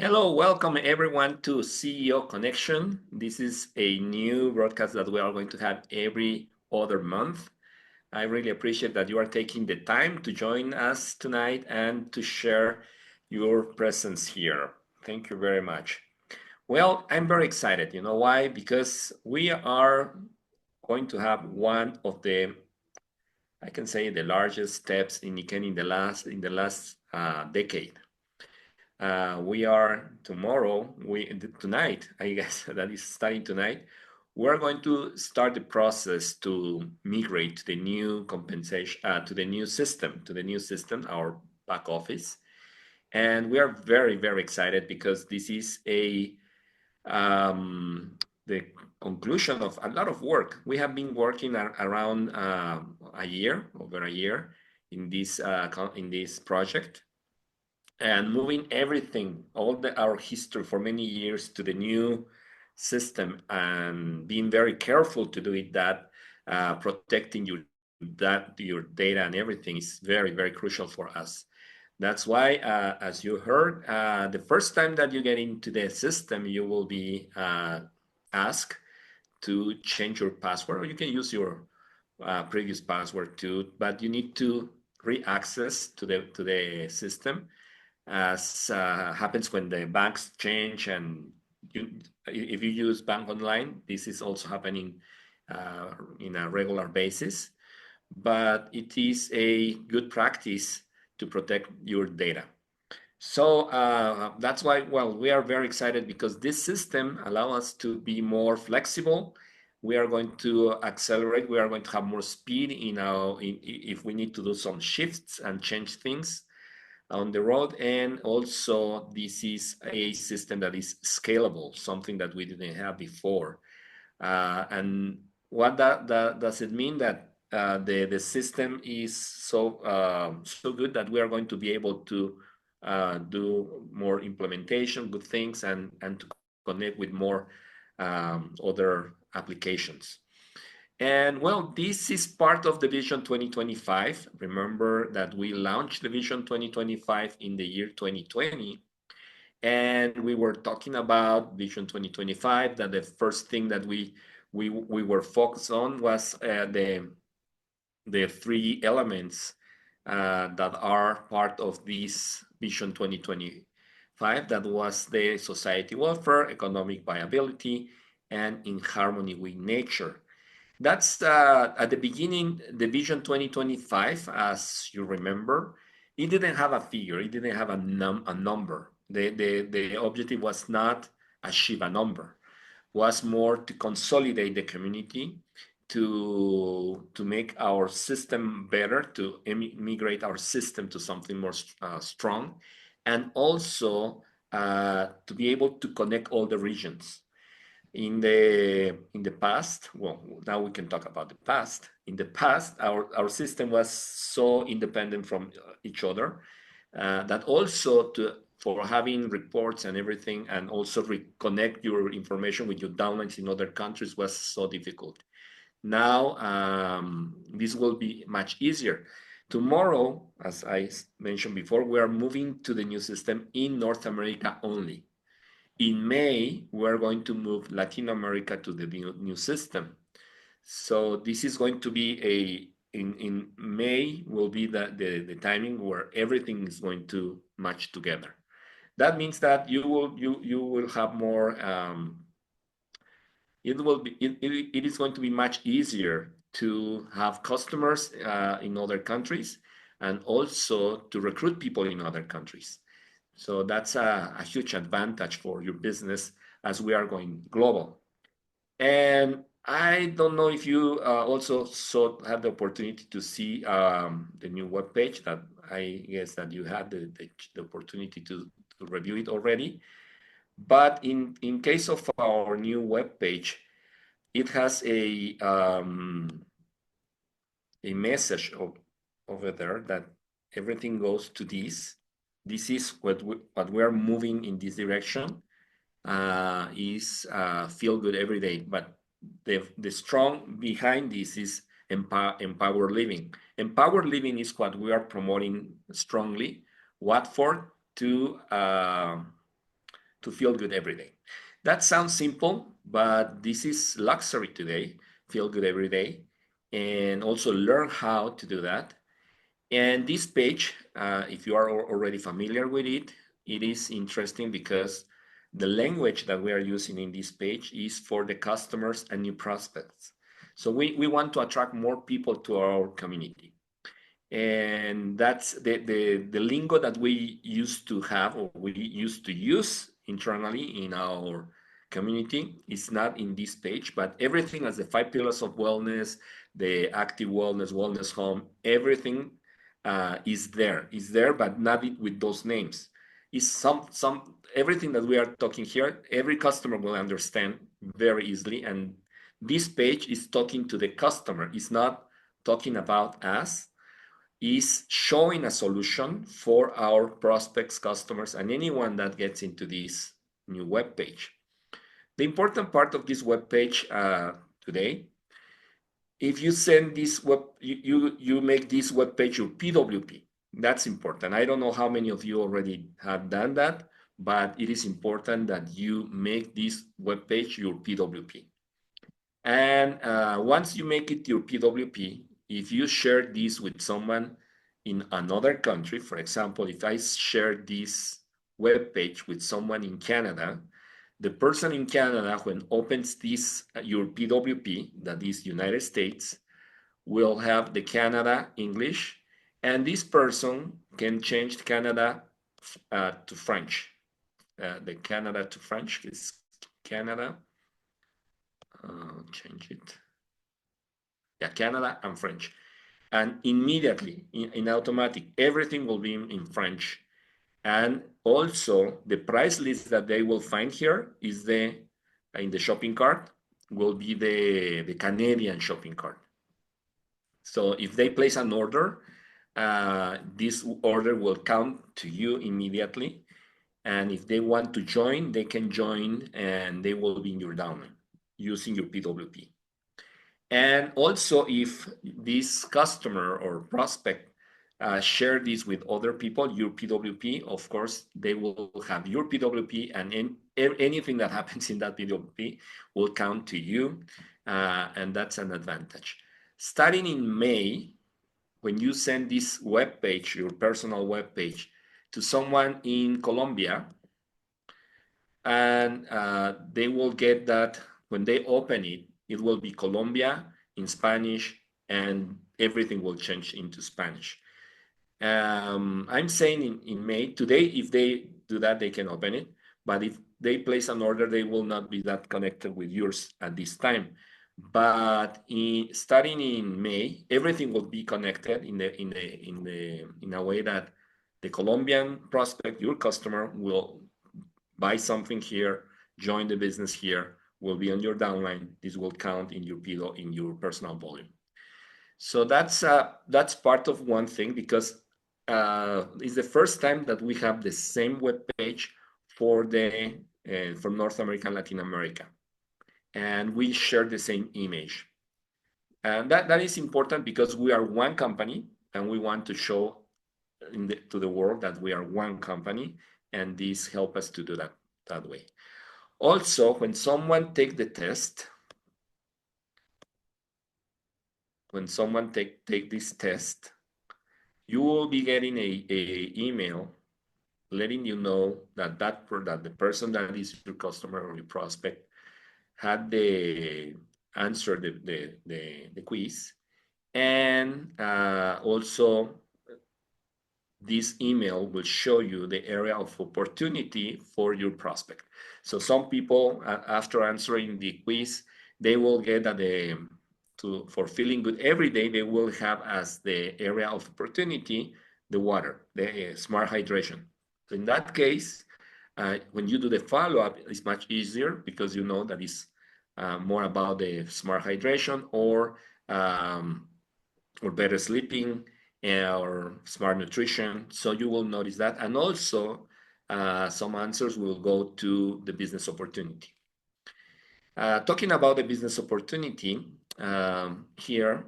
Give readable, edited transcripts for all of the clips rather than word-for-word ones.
Hello, welcome everyone to CEO Connection. This is a new broadcast that we are going to have every other month. I really appreciate that you are taking the time to join us tonight and to share your presence here. Thank you very much. Well, I'm very excited. You know why? Because we are going to have one of the, I can say, the largest steps in Nikken in the last decade. We are tomorrow, tonight, I guess that is starting tonight. We're going to start the process to migrate to the new compensation, to the new system, our back office. And we are very, very excited because this is the conclusion of a lot of work. We have been working around over a year in this project and moving everything, our history for many years to the new system and being very careful to do it that protecting your data and everything is very, very crucial for us. That's why, as you heard, the first time that you get into the system, you will be asked to change your password, or you can use your previous password too, but you need to re-access to the system as happens when the banks change and if you use bank online, this is also happening in a regular basis, but it is a good practice to protect your data. So that's why, well, we are very excited because this system allows us to be more flexible. We are going to accelerate. We are going to have more speed if we need to do some shifts and change things on the road. And also this is a system that is scalable, something that we didn't have before. And what does it mean? That the system is so good that we are going to be able to do more implementation, good things, and to connect with more other applications. And well, this is part of the Vision 2025. Remember that we launched the Vision 2025 in the year 2020. And we were talking about Vision 2025, that the first thing that we were focused on was the three elements that are part of this Vision 2025. That was the society welfare, economic viability, and in harmony with nature. That's at the beginning, the Vision 2025, as you remember, it didn't have a figure, it didn't have a number. The objective was not achieve a number, was more to consolidate the community, to make our system better, to migrate our system to something more strong, and also to be able to connect all the regions. In the past, well, now we can talk about the past. In the past, our system was so independent from each other that also for having reports and everything, and also reconnect your information with your downlines in other countries was so difficult. Now this will be much easier. Tomorrow, as I mentioned before, we are moving to the new system in North America only. In May, we're going to move Latin America to the new system. So this is going to be in May will be the timing where everything is going to match together. That means that you will have more. It is going to be much easier to have customers in other countries, and also to recruit people in other countries. So that's a huge advantage for your business as we are going global. And I don't know if you also had the opportunity to see the new webpage. That I guess that you had the opportunity to review it already. But in case of our new webpage, it has a message over there that everything goes to this. This is what we are moving in this direction. Is feel good every day, but the strong behind this is empower living. Empower living is what we are promoting strongly. What for? To to feel good every day. That sounds simple, but this is luxury today. Feel good every day, and also learn how to do that. And this page, if you are already familiar with it, it is interesting because the language that we are using in this page is for the customers and new prospects. So we want to attract more people to our community. And that's the lingo that we used to have, or we used to use internally in our community, is not in this page, but everything as the 5 pillars of wellness, the active wellness, wellness home, everything is there, but not with those names. Is some everything that we are talking here, every customer will understand very easily. And this page is talking to the customer. It's not talking about us, is showing a solution for our prospects, customers, and anyone that gets into this new web page. The important part of this web page today, if you send this you make this web page your PWP. That's important. I don't know how many of you already have done that, but it is important that you make this web page your PWP. And once you make it your PWP, if you share this with someone in another country, for example, if I share this web page with someone in Canada, the person in Canada, when opens this your PWP, that is United States, will have the Canada English, and this person can change Canada to French. The Canada to French is Canada. Change it. Yeah, Canada and French. And immediately, in automatic, everything will be in French. And also, the price list that they will find here is in the shopping cart, will be the Canadian shopping cart. So if they place an order, this order will count to you immediately. And if they want to join, they can join, and they will be in your downline using your PWP. And also, if this customer or prospect share this with other people, your PWP, of course, they will have your PWP, and anything that happens in that PWP will count to you, and that's an advantage. Starting in May, when you send this web page, your personal web page, to someone in Colombia, and they will get that when they open it, it will be Colombia in Spanish, and everything will change into Spanish. I'm saying in May, today, if they do that, they can open it. But if they place an order, they will not be that connected with yours at this time. But starting in May, everything will be connected in a way that the Colombian prospect, your customer, will buy something here, join the business here, will be on your downline. This will count in your personal volume. So that's part of one thing, because it's the first time that we have the same web page for North America and Latin America, and we share the same image. And that is important because we are one company, and we want to show to the world that we are one company, and this helps us to do that way. Also, when someone take the test, take this test, you will be getting a email letting you know that the person that is your customer or your prospect had the answer the quiz, and also this email will show you the area of opportunity for your prospect. So some people, after answering the quiz, they will get for feeling good every day, they will have as the area of opportunity the water, the smart hydration. So in that case, when you do the follow-up, it's much easier because you know that it's more about the smart hydration or better sleeping or smart nutrition. So you will notice that. And also, some answers will go to the business opportunity. Talking about the business opportunity, here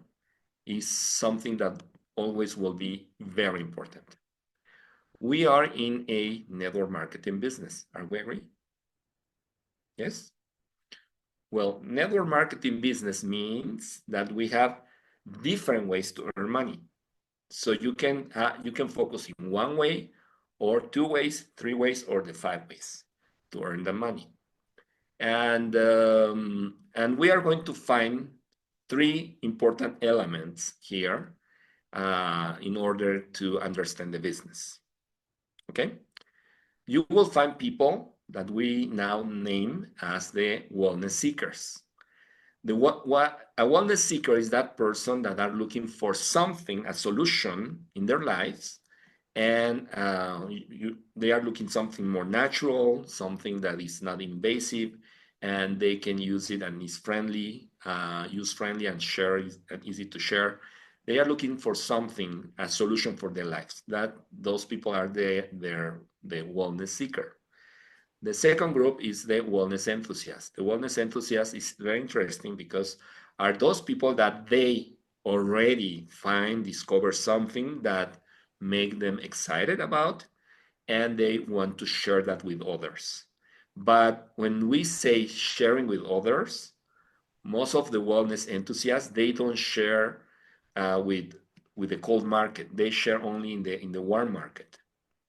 is something that always will be very important. We are in a network marketing business. Are we agree? Yes? Well, network marketing business means that we have different ways to earn money. So you can focus in one way or two ways, three ways, or the five ways to earn the money. And we are going to find three important elements here in order to understand the business. Okay? You will find people that we now name as the wellness seekers. A wellness seeker is that person that are looking for something, a solution in their lives, and they are looking something more natural, something that is not invasive, and they can use it and is friendly, use friendly and share and easy to share. They are looking for something, a solution for their lives. That those people are the wellness seeker. The second group is the wellness enthusiast. The wellness enthusiast is very interesting because are those people that they already discover something that make them excited about, and they want to share that with others. But when we say sharing with others, most of the wellness enthusiasts, they don't share with the cold market. They share only in the warm market.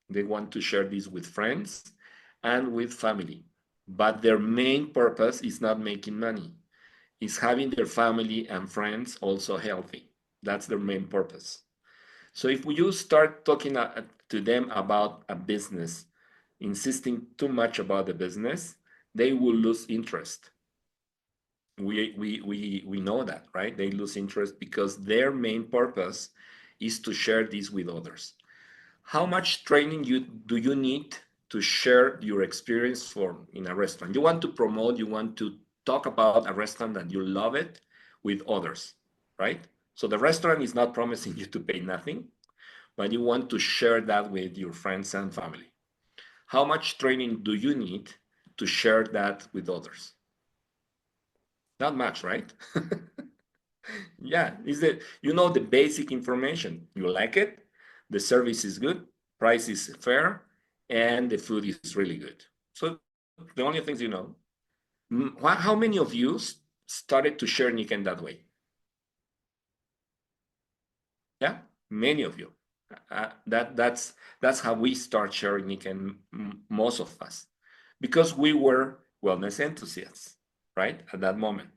They want to share this with friends and with family. But their main purpose is not making money. It's having their family and friends also healthy. That's their main purpose. So if you start talking to them about a business, insisting too much about the business, they will lose interest. We know that, right? They lose interest because their main purpose is to share this with others. How much training do you need to share your experience in a restaurant? You want to promote, you want to talk about a restaurant that you love it with others, right? So the restaurant is not promising you to pay nothing, but you want to share that with your friends and family. How much training do you need to share that with others? Not much, right? Yeah, is that you know the basic information. You like it, the service is good, price is fair, and the food is really good. So the only things you know. How many of you started to share Nikken that way? Yeah, many of you. That's how we start sharing Nikken, most of us, because we were wellness enthusiasts, right, at that moment.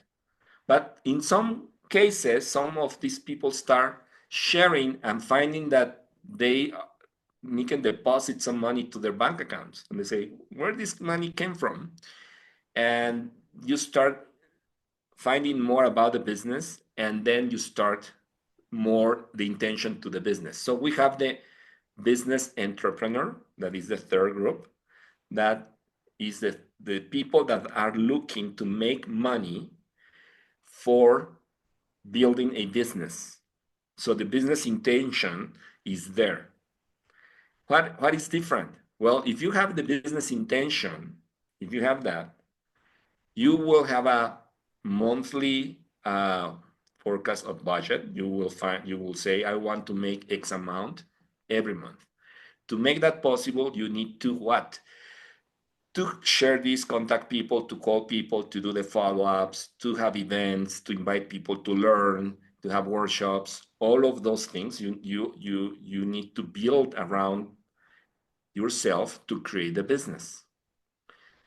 But in some cases, some of these people start sharing and finding that they can deposit some money to their bank accounts. And they say, where this money came from? And you start finding more about the business, and then you start more the intention to the business. So we have the business entrepreneur, that is the third group, that is the people that are looking to make money for building a business. So the business intention is there. What is different? Well, if you have the business intention, if you have that, you will have a monthly forecast of budget. You will say, I want to make X amount every month. To make that possible, you need to what? To share this, contact people, to call people, to do the follow-ups, to have events, to invite people to learn, to have workshops, all of those things you need to build around yourself to create the business.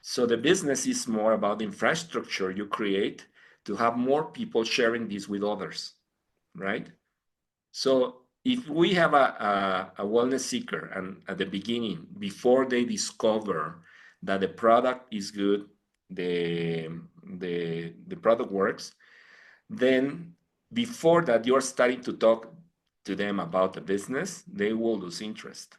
So the business is more about the infrastructure you create to have more people sharing this with others, right? So if we have a wellness seeker and at the beginning, before they discover that the product is good, the product works, then before that you're starting to talk to them about the business, they will lose interest.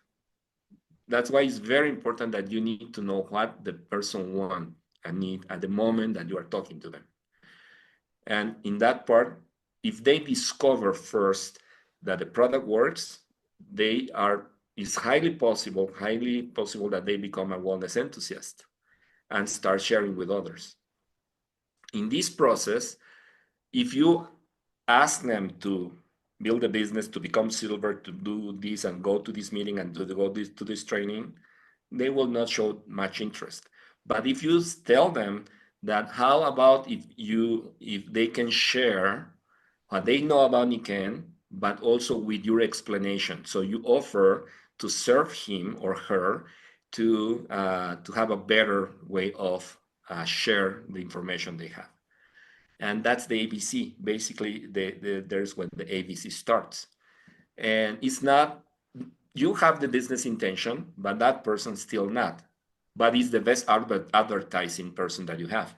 That's why it's very important that you need to know what the person wants and need at the moment that you are talking to them. And in that part, if they discover first that the product works, it's highly possible that they become a wellness enthusiast and start sharing with others. In this process, if you ask them to build a business, to become silver, to do this and go to this meeting and go to this training, they will not show much interest. But if you tell them that how about if they can share what they know about Nikken, but also with your explanation. So you offer to serve him or her to have a better way of share the information they have. And that's the ABC. Basically, there's when the ABC starts. And it's not, you have the business intention, but that person still not. But it's the best advertising person that you have.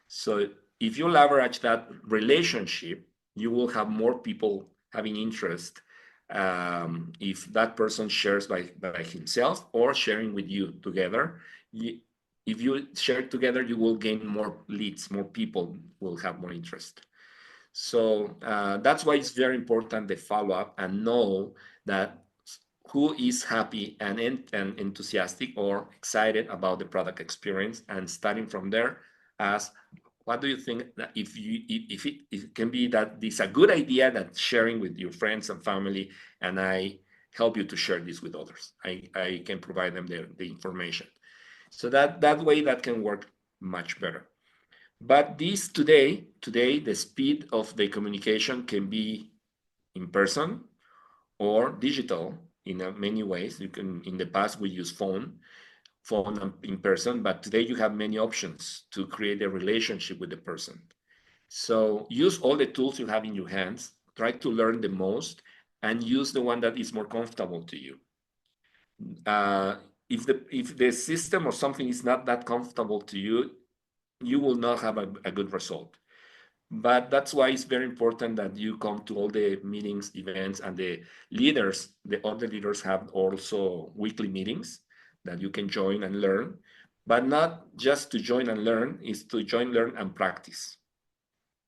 So if you leverage that relationship, you will have more people having interest if that person shares by himself or sharing with you together. If you share together, you will gain more leads, more people will have more interest. So that's why it's very important the follow up and know that who is happy and enthusiastic or excited about the product experience, and starting from there, ask, what do you think that if it can be that it's a good idea that sharing with your friends and family, and I help you to share this with others. I can provide them the information. So that way that can work much better. But this today, the speed of the communication can be in person or digital in many ways. You can, in the past, we use phone in person, but today you have many options to create a relationship with the person. So use all the tools you have in your hands, try to learn the most, and use the one that is more comfortable to you. If the system or something is not that comfortable to you, you will not have a good result. But that's why it's very important that you come to all the meetings, events, and the other leaders have also weekly meetings that you can join and learn. But not just to join and learn, is to join, learn, and practice,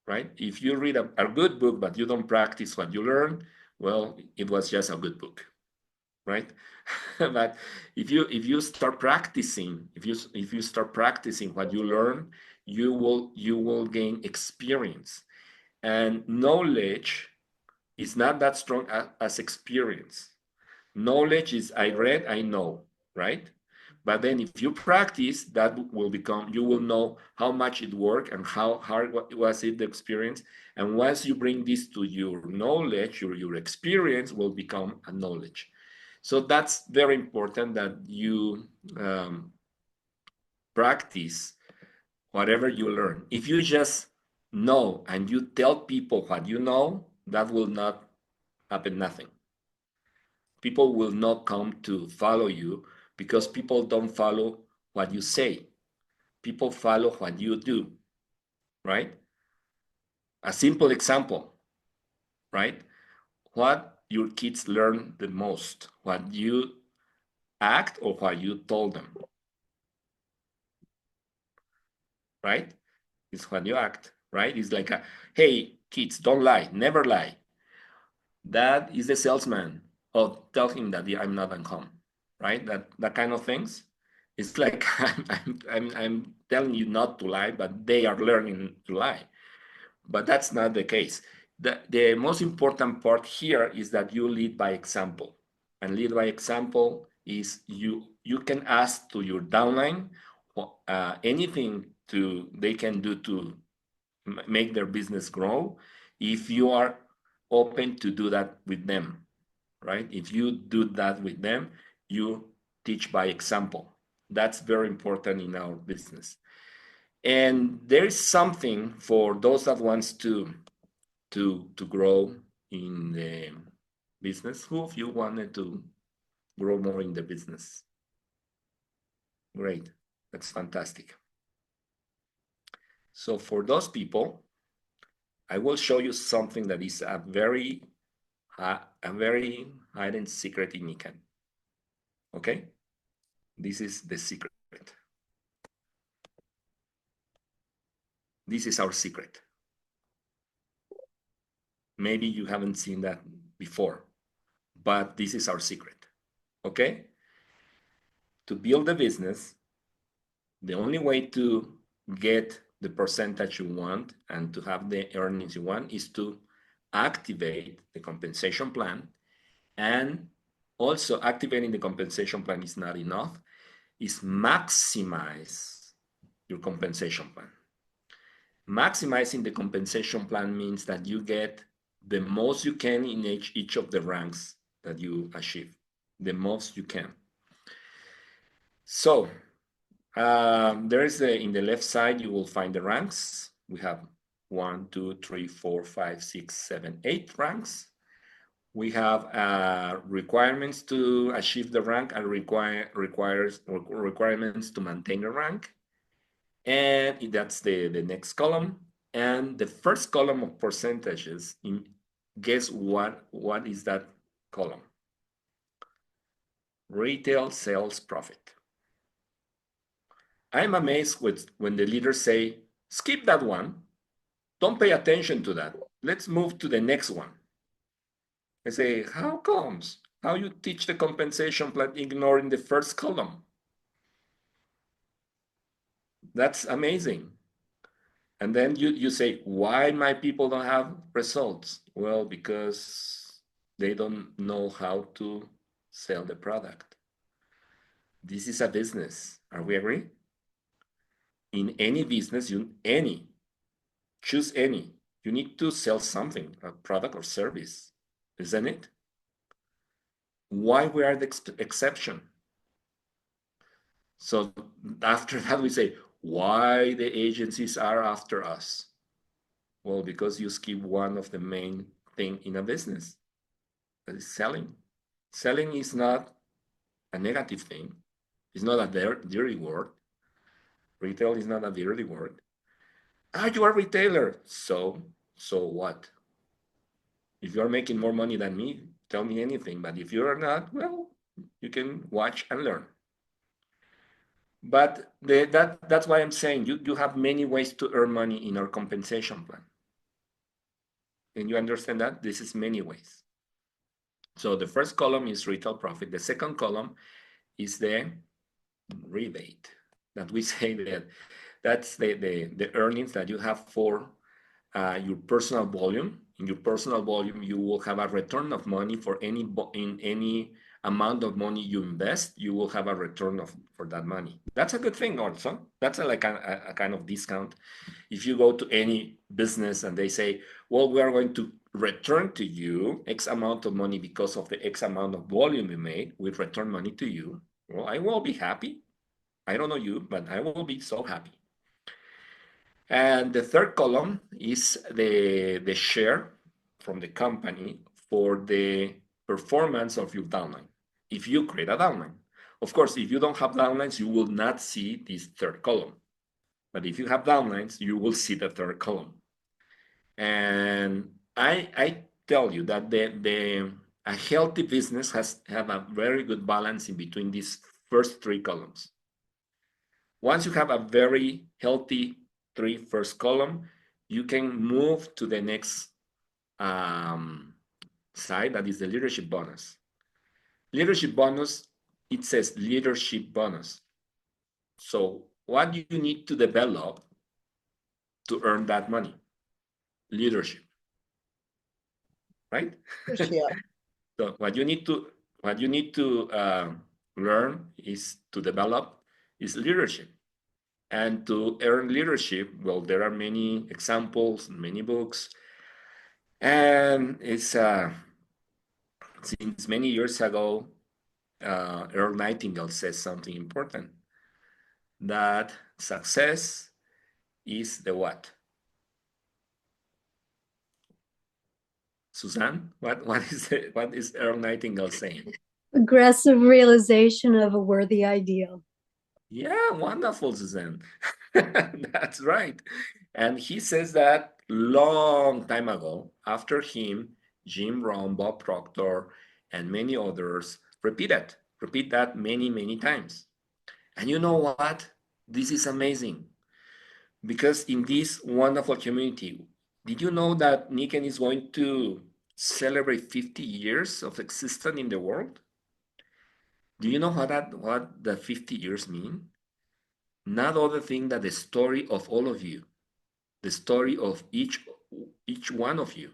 right? If you read a good book, but you don't practice what you learn, well, it was just a good book, right? But if you start practicing, if you start practicing what you learn, you will gain experience. And knowledge is not that strong as experience. Knowledge is I read, I know, right? But then if you practice, that will become, you will know how much it worked and how hard was it, the experience. And once you bring this to your knowledge, your experience will become a knowledge. So that's very important that you practice whatever you learn. If you just know and you tell people what you know, that will not happen nothing. People will not come to follow you because people don't follow what you say. People follow what you do, right? A simple example, right? What your kids learn the most, what you act or what you told them, right? It's when you act, right? It's like, hey, kids, don't lie, never lie. That is the salesman. Oh, tell him that I'm not at home, right? That kind of things. It's like I'm telling you not to lie, but they are learning to lie. But that's not the case. The most important part here is that you lead by example. And lead by example is you can ask to your downline anything they can do to make their business grow if you are open to do that with them, right? If you do that with them, you teach by example. That's very important in our business. And there is something for those that wants to grow in the business. Who of you wanted to grow more in the business? Great, that's fantastic. So for those people, I will show you something that is a very hidden secret in Nikken. Okay, this is the secret. This is our secret. Maybe you haven't seen that before, but this is our secret. Okay, to build a business, the only way to get the percentage you want and to have the earnings you want is to activate the compensation plan. And also activating the compensation plan is not enough, is maximize your compensation plan. Maximizing the compensation plan means that you get the most you can in each of the ranks that you achieve, the most you can. So there is in the left side, you will find the ranks. We have 1, 2, 3, 4, 5, 6, 7, 8 ranks. We have requirements to achieve the rank and requirements to maintain the rank. And that's the next column. And the first column of percentages, guess what is that column? Retail sales profit. I'm amazed when the leaders say, skip that one. Don't pay attention to that. Let's move to the next one. I say, how comes? How you teach the compensation plan ignoring the first column? That's amazing. And then you say, why my people don't have results? Well, because they don't know how to sell the product. This is a business. Are we agree? In any business, choose any. You need to sell something, a product or service, isn't it? Why we are the exception? So after that, we say, why the agencies are after us? Well, because you skip one of the main thing in a business, that is selling. Selling is not a negative thing. It's not a dirty word. Retail is not a dirty word. You are a retailer. So what? If you're making more money than me, tell me anything. But if you're not, well, you can watch and learn. But that's why I'm saying you have many ways to earn money in our compensation plan. And you understand that? This is many ways. So the first column is retail profit. The second column is the rebate that we say that's the earnings that you have for your personal volume. In your personal volume, you will have a return of money for any amount of money you invest. You will have a return for that money. That's a good thing also. That's like a kind of discount. If you go to any business and they say, well, we are going to return to you X amount of money because of the X amount of volume you made, we return money to you. Well, I will be happy. I don't know you, but I will be so happy. And the third column is the share from the company for the performance of your downline. If you create a downline, of course, if you don't have downlines, you will not see this third column. But if you have downlines, you will see the third column. And I tell you that a healthy business have a very good balance in between these first three columns. Once you have a very healthy first column, you can move to the next side, that is the leadership bonus. Leadership bonus, it says leadership bonus. So what do you need to develop to earn that money? Leadership, right? Yeah. So what you need to learn is to develop is leadership. And to earn leadership, well, there are many examples, many books. And it's since many years ago, Earl Nightingale says something important, that success is the what? Suzanne, what is Earl Nightingale saying? Aggressive realization of a worthy ideal. Yeah, wonderful, Suzanne. That's right. And he says that long time ago. After him, Jim Rohn, Bob Proctor, and many others repeat that many, many times. And you know what? This is amazing. Because in this wonderful community, did you know that Nikken is going to celebrate 50 years of existence in the world? Do you know what the 50 years mean? Not other thing than the story of all of you, the story of each one of you.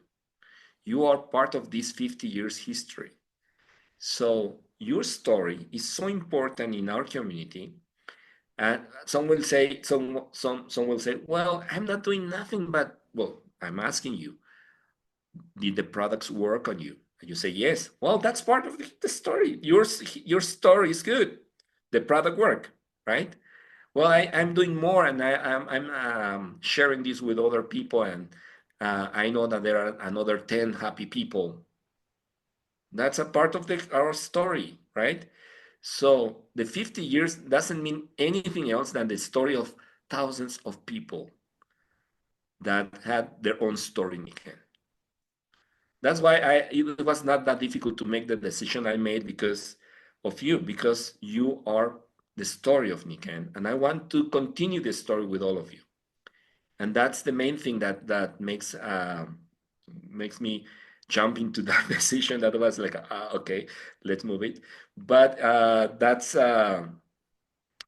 You are part of this 50 years history. So your story is so important in our community, And some will say, well, I'm not doing nothing, but well, I'm asking you, did the products work on you? And you say yes. Well, that's part of the story. Your story is good. The product work, right? Well, I'm doing more, and I'm sharing this with other people, and I know that there are another 10 happy people. That's a part of our story, right? So the 50 years doesn't mean anything else than the story of thousands of people that had their own story in Nikken. That's why it was not that difficult to make the decision I made because of you, because you are the story of Nikken, and I want to continue the story with all of you. And that's the main thing that makes me jump into that decision. That was like, okay, let's move it. But that's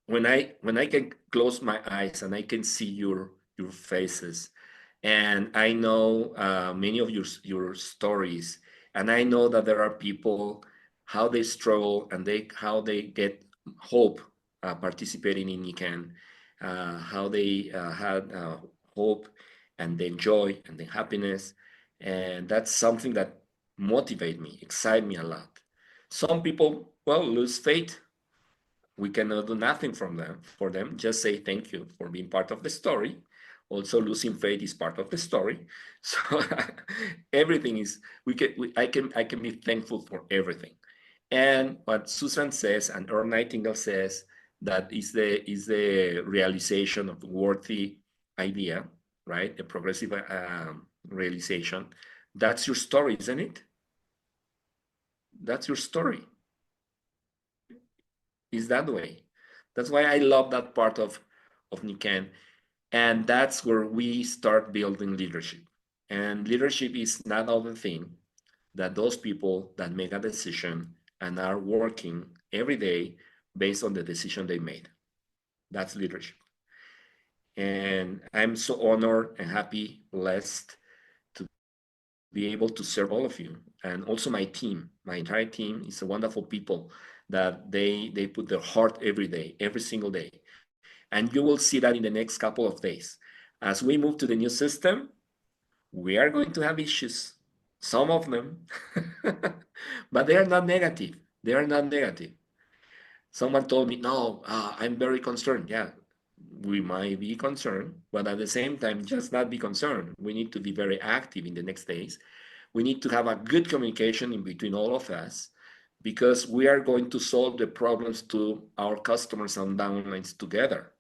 when I can close my eyes and I can see your faces, and I know many of your stories, and I know that there are people how they struggle and how they get hope participating in Nikken, how they had hope and the joy and the happiness, and that's something that motivate me, excite me a lot. Some people, well, lose faith. We cannot do nothing for them. Just say thank you for being part of the story. Also, losing faith is part of the story. So everything is I can be thankful for everything. And what Susan says and Earl Nightingale says, that is the realization of the worthy idea, right? The progressive realization. That's your story, isn't it? That's your story. Is that way. That's why I love that part of Nikken. And that's where we start building leadership. And leadership is not other thing that those people that make a decision and are working every day based on the decision they made. That's leadership. And I'm so honored and happy, blessed to be able to serve all of you. And also my team, my entire team is a wonderful people that they put their heart every day, every single day. And you will see that in the next couple of days. As we move to the new system, we are going to have issues, some of them, but they are not negative. They are not negative. Someone told me, no, I'm very concerned. Yeah, we might be concerned, but at the same time, just not be concerned. We need to be very active in the next days. We need to have a good communication in between all of us because we are going to solve the problems to our customers and downlines together.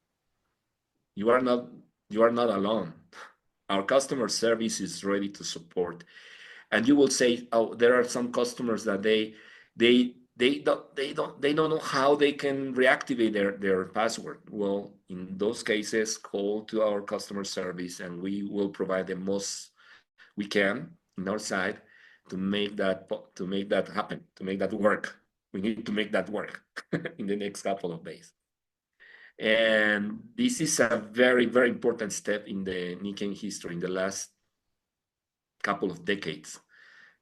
You are not you are not alone. Our customer service is ready to support. And you will say, oh, there are some customers that they don't know how they can reactivate their password. Well, in those cases, call to our customer service and we will provide the most we can in our side to make that happen, to make that work. We need to make that work in the next couple of days. And this is a very, very important step in the Nikken history in the last couple of decades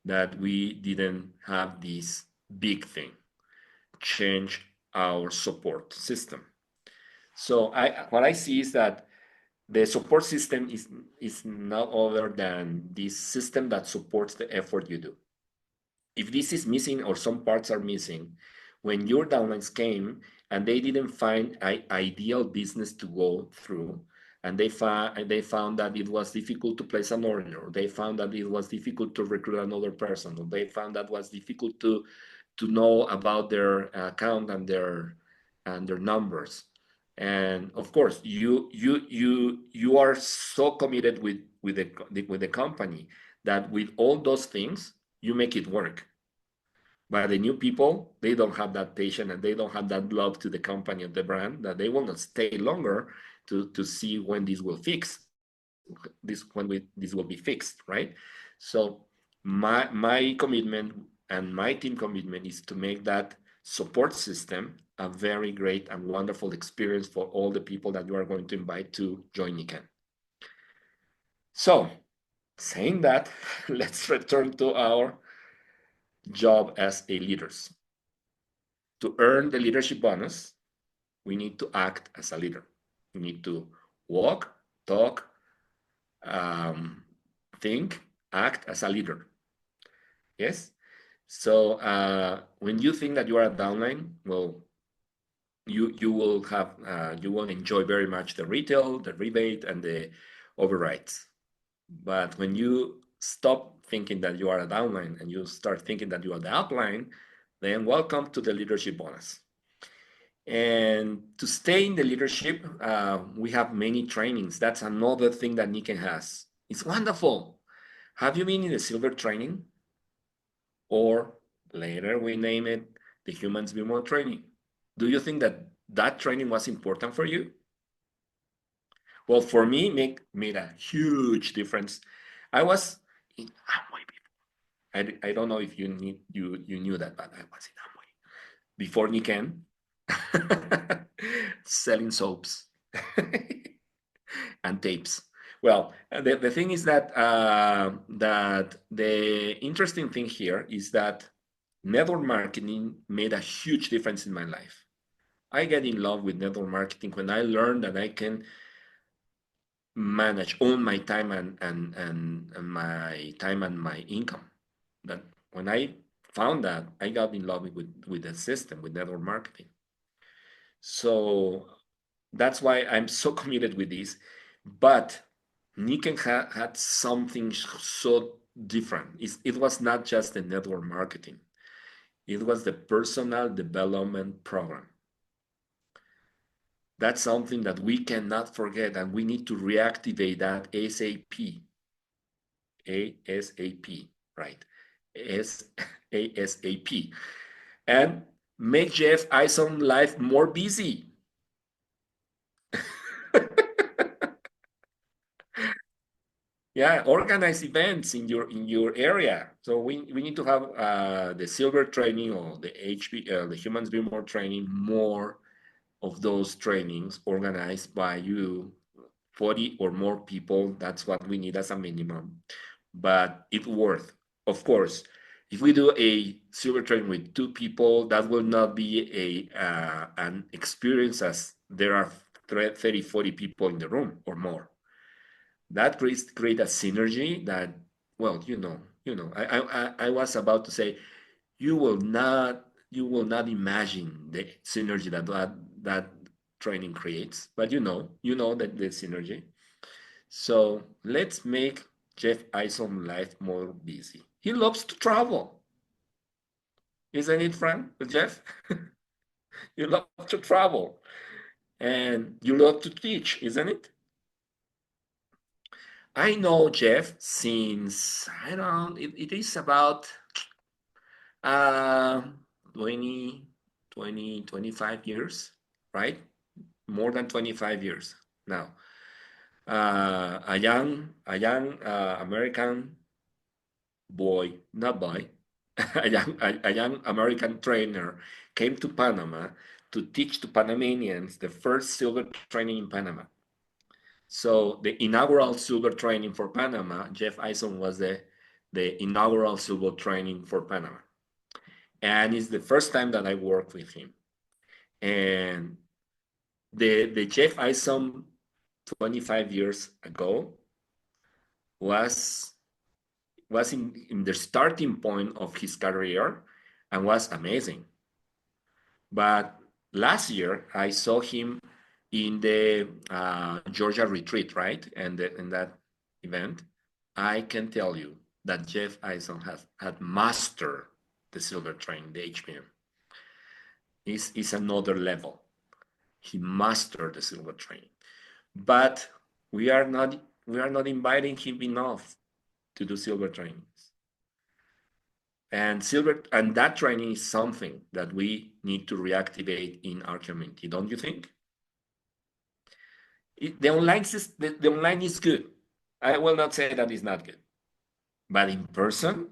that we didn't have this big thing, change our support system. So what I see is that the support system is not other than this system that supports the effort you do. If this is missing or some parts are missing, when your downlines came and they didn't find an ideal business to go through, and they found that it was difficult to place an order, or they found that it was difficult to recruit another person, or they found that was difficult to know about their account and their numbers. And of course, you are so committed with the company that with all those things you make it work. But the new people, they don't have that patience and they don't have that love to the company and the brand that they will not stay longer to see when this will fix this will be fixed, right? So my commitment and my team commitment is to make that support system a very great and wonderful experience for all the people that you are going to invite to join Nikken. So saying that, let's return to our job as a leaders. To earn the leadership bonus, we need to act as a leader. We need to walk, talk, um, think, act as a leader. Yes. So when you think that you are a downline, well, you will have you will enjoy very much the retail, the rebate, and the overrides. But when you stop thinking that you are a downline and you start thinking that you are the upline, then welcome to the leadership bonus. And to stay in the leadership, we have many trainings. That's another thing that Nikken has. It's wonderful. Have you been in the silver training? Or later we name it the Humans Be More training. Do you think that that training was important for you? Well, for me, made a huge difference. I was in Amway before. I don't know if you knew that, but I was in Amway before Nikken, selling soaps and tapes. Well, the thing is that that the interesting thing here is that network marketing made a huge difference in my life. I get in love with network marketing when I learned that I can manage all my time and my time and my income. That when I found that, I got in love with the system, with network marketing. So that's why I'm so committed with this. But Nikken had something so different. It was not just the network marketing. It was the personal development program. That's something that we cannot forget, and we need to reactivate that ASAP. ASAP, right? ASAP. And make Jeff Eisen life more busy. Yeah, organize events in your area. So we need to have the silver training or the the Humans Be More training, more of those trainings organized by you, 40 or more people. That's what we need as a minimum, but it's worth. Of course, if we do a silver training with 2 people, that will not be an experience as there are 30, 40 people in the room or more. That create a synergy that, well, I was about to say, you will not imagine the synergy that training creates, but you know that the synergy. So let's make Jeff Isom life more busy. He loves to travel, isn't it, Frank? Jeff? You love to travel and you love to teach, isn't it? I know Jeff since I don't. It is about uh 20, 25 years, right? More than 25 years now. A young American boy, not boy, a young American trainer came to Panama to teach to Panamanians the first silver training in Panama. So the inaugural silver training for Panama, Jeff Eisen was the inaugural silver training for Panama. And it's the first time that I worked with him. And the Jeff Eisen 25 years ago was in the starting point of his career and was amazing. But last year I saw him in the Georgia retreat, right? And in that event, I can tell you that Jeff Eisen had mastered the silver train, the HPM. Is another level. He mastered the silver train, but we are not inviting him enough to do silver trainings. And that training is something that we need to reactivate in our community, don't you think? The online is good. I will not say that it's not good, but in person,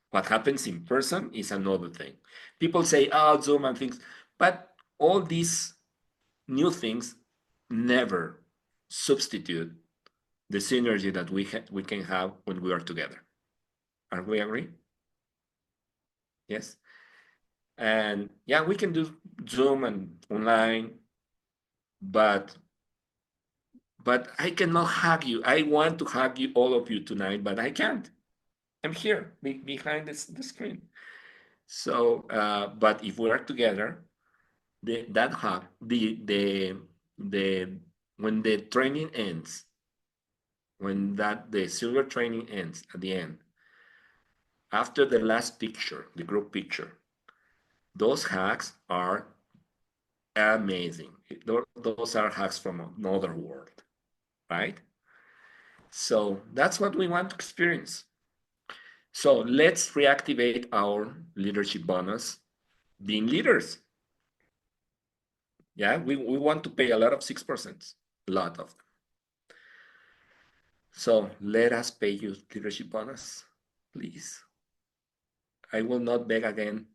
what happens in person is another thing. People say, "Oh, Zoom and things," but all these new things never substitute the synergy that we can have when we are together. Are we agree? Yes. And yeah, we can do Zoom and online, but I cannot hug you. I want to hug you, all of you tonight, but I can't. I'm here behind the screen. So, but if we are together, that hug, the when the training ends, when the silver training ends at the end, after the last picture, the group picture, those hugs are amazing. Those are hugs from another world, right? So that's what we want to experience. So let's reactivate our leadership bonus, being leaders. Yeah, we want to pay a lot of 6%, a lot of them. So let us pay you leadership bonus, please. I will not beg again.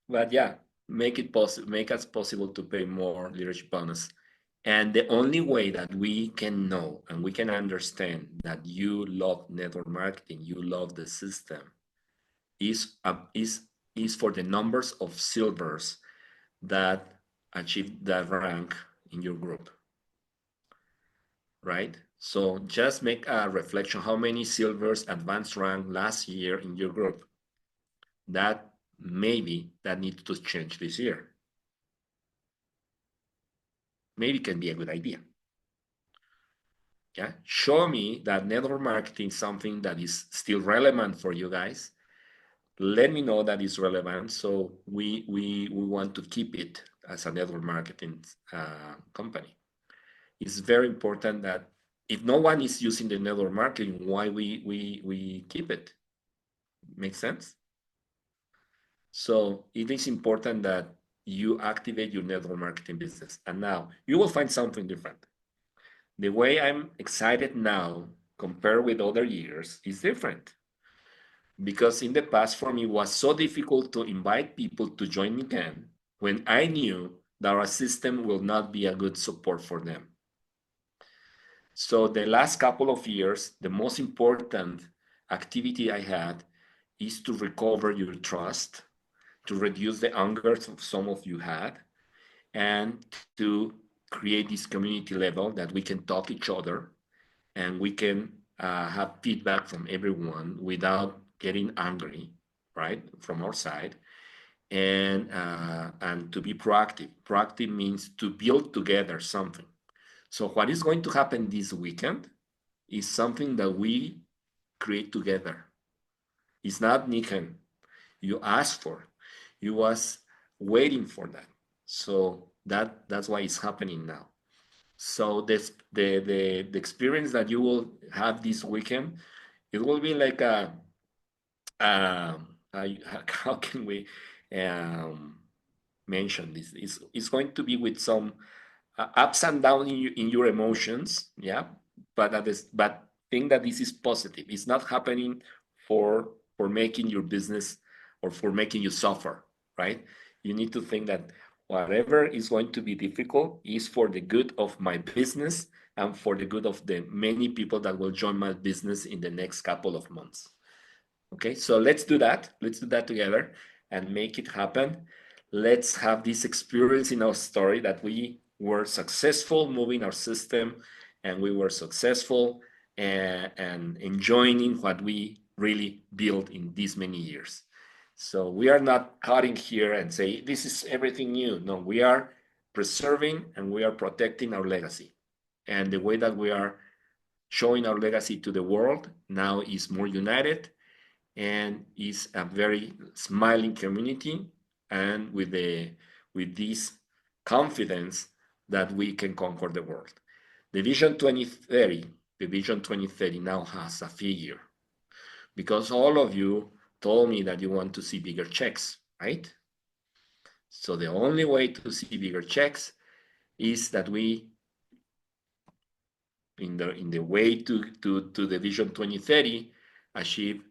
But yeah, make it possible, make us possible to pay more leadership bonus. And the only way that we can know and we can understand that you love network marketing, you love the system, is for the numbers of silvers that achieve that rank in your group, right? So just make a reflection. How many silvers advanced rank last year in your group? That maybe that needs to change this year. Maybe can be a good idea. Yeah, show me that network marketing is something that is still relevant for you guys. Let me know that it's relevant, so we want to keep it as a network marketing company. It's very important that if no one is using the network marketing, why we keep it? Make sense? So it is important that you activate your network marketing business. And now you will find something different. The way I'm excited now compared with other years is different. Because in the past for me it was so difficult to invite people to join Nikken when I knew that our system will not be a good support for them. So the last couple of years, the most important activity I had is to recover your trust, to reduce the anger of some of you had, and to create this community level that we can talk each other and we can have feedback from everyone without getting angry, right, from our side, and to be proactive. Proactive means to build together something. So what is going to happen this weekend is something that we create together. It's not Nikken. You asked for. You was waiting for that. So that's why it's happening now. So the experience that you will have this weekend, it will be like how can we um, mention this? It's going to be with some ups and downs in your emotions, yeah. But think that this is positive. It's not happening for making your business or for making you suffer, right? You need to think that whatever is going to be difficult is for the good of my business and for the good of the many people that will join my business in the next couple of months. Okay, so let's do that. Let's do that together and make it happen. Let's have this experience in our story that we were successful moving our system and we were successful and enjoying what we really built in these many years. So we are not cutting here and say, this is everything new. No, we are preserving and we are protecting our legacy. And the way that we are showing our legacy to the world now is more united and is a very smiling community and with this confidence that we can conquer the world. The Vision 2030, the Vision 2030 now has a figure because all of you told me that you want to see bigger checks, right? So the only way to see bigger checks is that we in the way to the Vision 2030 achieve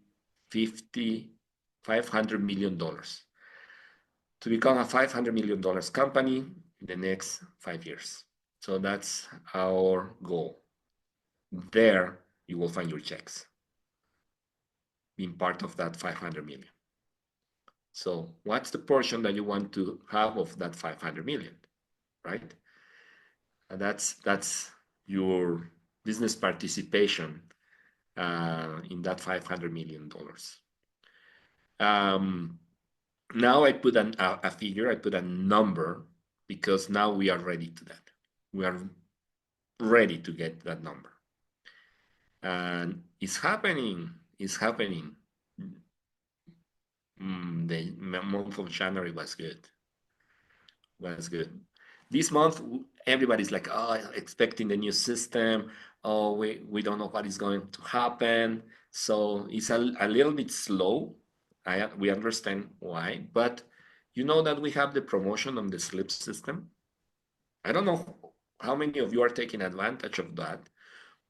500 million dollars to become a $500 million company in the next 5 years. So that's our goal. There you will find your checks being part of that 500 million. So what's the portion that you want to have of that 500 million, right? And that's your business participation in that $500 million. Now I put a figure, I put a number because now we are ready to that. We are ready to get that number. And it's happening. It's happening. The month of January was good. Was good. This month, everybody's like, oh, expecting the new system. Oh, we don't know what is going to happen. So it's a little bit slow. We understand why, but you know that we have the promotion on the sleep system. I don't know how many of you are taking advantage of that,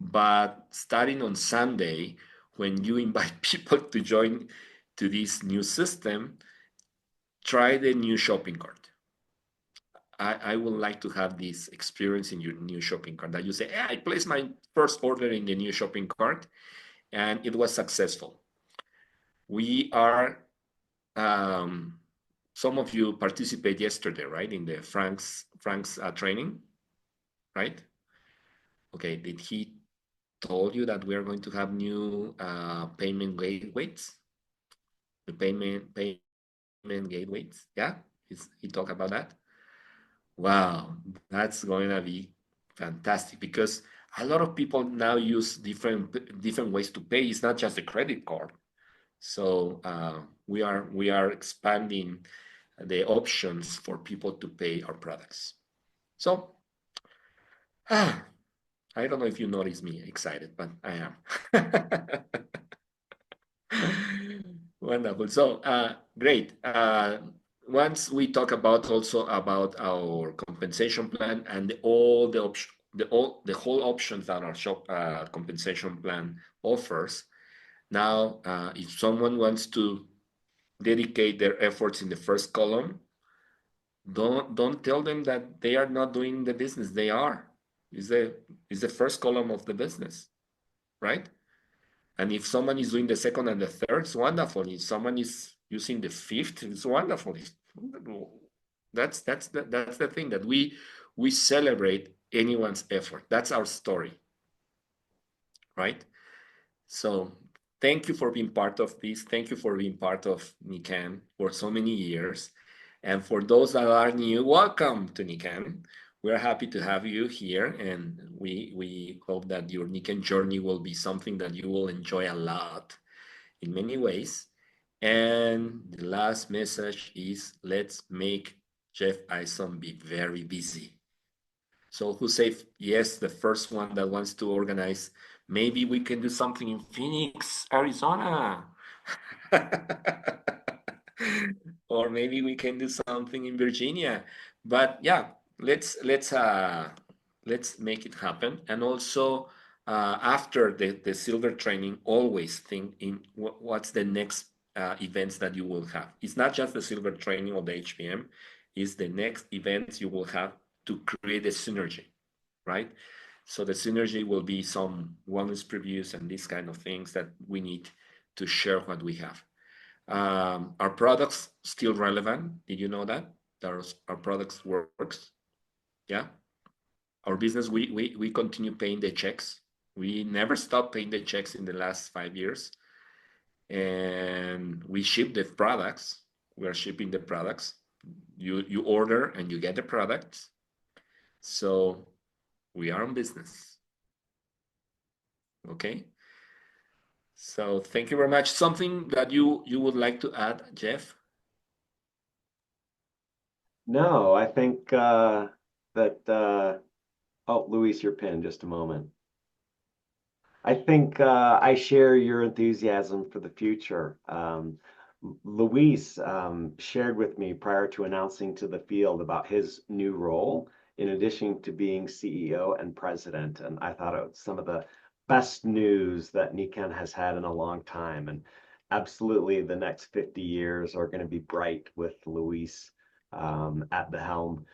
but starting on Sunday, when you invite people to join to this new system, try the new shopping cart. I would like to have this experience in your new shopping cart that you say, I placed my first order in the new shopping cart and it was successful. We are, some of you participate yesterday, right? In the Frank's training, right? Okay, did he told you that we are going to have new payment gateways? The payment gateways, yeah? He talked about that? Wow, that's going to be fantastic because a lot of people now use different ways to pay. It's not just a credit card. So we are expanding the options for people to pay our products. So I don't know if you notice me excited, but I am. Wonderful. So great. Once we talk about also about our compensation plan and all the option, the whole options that our shop compensation plan offers. Now, if someone wants to dedicate their efforts in the first column, don't tell them that they are not doing the business. They are. Is the first column of the business, right? And if someone is doing the second and the third, it's wonderful. If someone is using the fifth, it's wonderful. That's the thing that we celebrate anyone's effort. That's our story, right? So thank you for being part of this. Thank you for being part of Nikken for so many years. And for those that are new, welcome to Nikken. We're happy to have you here, and we hope that your Nikken journey will be something that you will enjoy a lot in many ways. And the last message is let's make Jeff Ison be very busy. So who say yes, the first one that wants to organize, maybe we can do something in Phoenix, Arizona. Or maybe we can do something in Virginia. But yeah, let's make it happen. And also after the silver training, always think in what's the next events that you will have. It's not just the silver training or the HPM, it's the next events you will have to create a synergy, right? So the synergy will be some wellness previews and these kind of things that we need to share what we have. Our products still relevant. Did you know that? Our products works. Yeah. Our business, we continue paying the checks. We never stopped paying the checks in the last 5 years. And we ship the products. We are shipping the products. You order and you get the products. So we are in business. Okay. So thank you very much. Something that you would like to add, Jeff? No, I think that oh, Luis, your pin, just a moment. I think I share your enthusiasm for the future. Luis shared with me prior to announcing to the field about his new role, in addition to being CEO and president. And I thought it was some of the best news that Nikken has had in a long time. And absolutely, the next 50 years are going to be bright with Luis at the helm.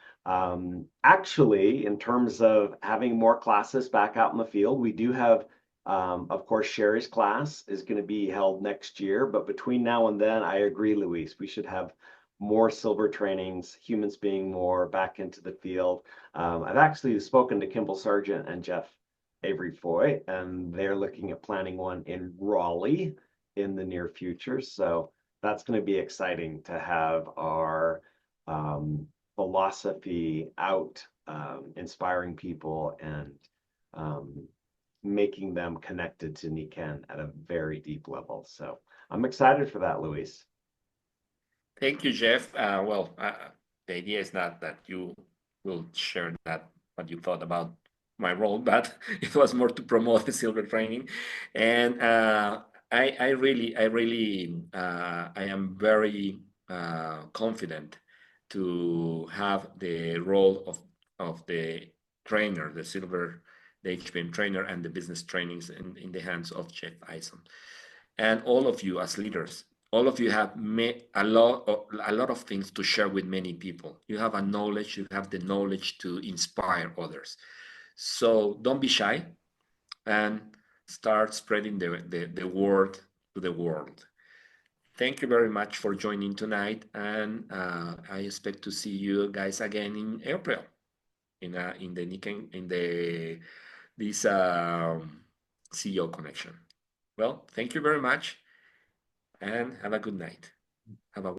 Actually, in terms of having more classes back out in the field, we do have Of course, Sherry's class is going to be held next year, but between now and then, I agree, Luis, we should have more silver trainings, humans being more back into the field. I've actually spoken to Kimball Sargent and Jeff Avery Foy, and they're looking at planning one in Raleigh in the near future. So that's going to be exciting to have our philosophy out, inspiring people and making them connected to Nikken at a very deep level. So I'm excited for that, Luis. Thank you, Jeff. The idea is not that you will share that what you thought about my role, but it was more to promote the silver training. And I am very confident to have the role of the trainer, the silver, the HPM trainer, and the business trainings in the hands of Jeff Eisen. And all of you as leaders, all of you have made a lot of things to share with many people. You have a knowledge, you have the knowledge to inspire others. So don't be shy and start spreading the word to the world. Thank you very much for joining tonight, and I expect to see you guys again in April in the Nikken in this CEO connection. Well, thank you very much, and have a good night. Have a